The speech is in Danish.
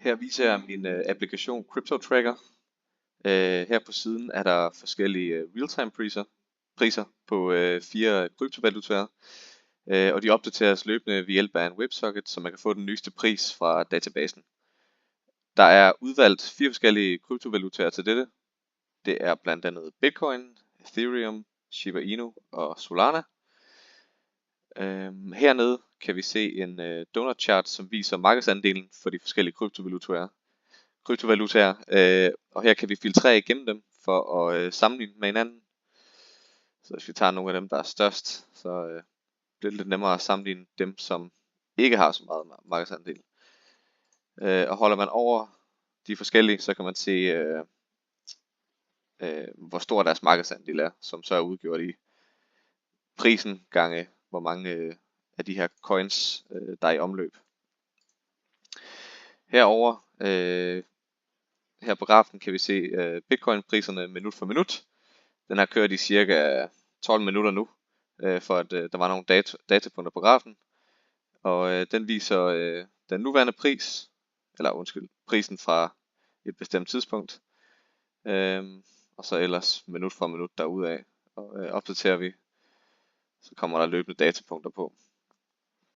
Her viser jeg min applikation CryptoTracker. Her på siden er der forskellige real-time priser på 4 kryptovalutaer. Og de opdateres løbende ved hjælp af en WebSocket, så man kan få den nyeste pris fra databasen. Der er udvalgt 4 forskellige kryptovalutaer til dette. Det er blandt andet Bitcoin, Ethereum, Shiba Inu og Solana. Hernede kan vi se en donut chart, som viser markedsandelen for de forskellige kryptovalutaer. Og her kan vi filtrere igennem dem for at sammenligne med hinanden. Så hvis vi tager nogle af dem, der er størst, så bliver det lidt nemmere at sammenligne dem, som ikke har så meget markedsandel. Og holder man over de forskellige, så kan man se, hvor stor deres markedsandel er, som så er udgjort i prisen gange hvor mange af de her coins, der er i omløb. Herover her på grafen kan vi se Bitcoin-priserne minut for minut. Den har kørt i cirka 12 minutter nu, for at der var nogle datapunkter på grafen. Og den viser den nuværende pris, prisen fra et bestemt tidspunkt. Og så ellers minut for minut derudaf. Og opdaterer vi, så kommer der løbende datapunkter på.